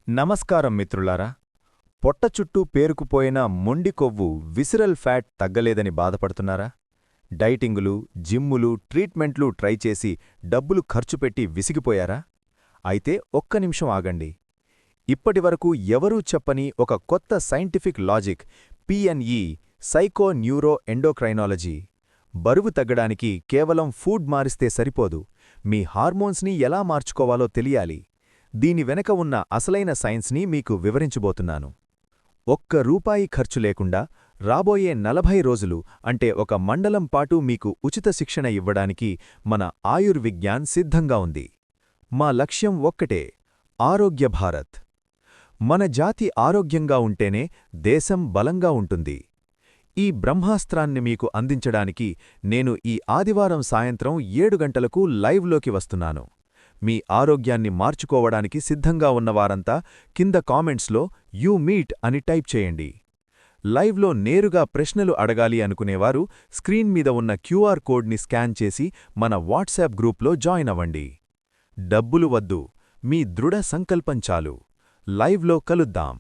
నమస్కారం మిత్రులారా. పొట్ట చుట్టూ పేరుకుపోయిన మొండి కొవ్వు విసిరల్ ఫ్యాట్ తగ్గలేదని బాధపడుతున్నారా? డైటింగులు, జిమ్ములు, ట్రీట్మెంట్లు ట్రై చేసి డబ్బులు ఖర్చుపెట్టి విసిగిపోయారా? అయితే ఒక్క నిమిషం ఆగండి. ఇప్పటివరకు ఎవరూ చెప్పని ఒక కొత్త scientific logic PNE psychoneuroendocrinology. బరువు తగ్గడానికి కేవలం ఫుడ్ మారిస్తే సరిపోదు, మీ హార్మోన్స్ని ఎలా మార్చుకోవాలో తెలియాలి. దీని వెనక ఉన్న అసలైన సైన్స్ని మీకు వివరించబోతున్నాను. ఒక్క రూపాయి ఖర్చు లేకుండా రాబోయే 40 రోజులు అంటే ఒక మండలం పాటు మీకు ఉచిత శిక్షణ ఇవ్వడానికి మన ఆయుర్విజ్ఞాన్ సిద్ధంగా ఉంది. మా లక్ష్యం ఒక్కటే, ఆరోగ్య భారత్. మన జాతి ఆరోగ్యంగా ఉంటేనే దేశం బలంగా ఉంటుంది. ఈ బ్రహ్మాస్త్రాన్ని మీకు అందించడానికి నేను ఈ ఆదివారం సాయంత్రం 7 గంటలకు లైవ్లోకి వస్తున్నాను. మీ ఆరోగ్యాన్ని మార్చుకోవడానికి సిద్ధంగా ఉన్నవారంతా కింద కామెంట్స్లో యూ మీట్ అని టైప్ చేయండి. లైవ్లో నేరుగా ప్రశ్నలు అడగాలి అనుకునేవారు స్క్రీన్ మీద ఉన్న క్యూఆర్ కోడ్ని స్కాన్ చేసి మన వాట్సాప్ గ్రూప్లో జాయిన్ అవ్వండి. డబ్బులు వద్దు, మీ దృఢ సంకల్పం చాలు. లైవ్లో కలుద్దాం.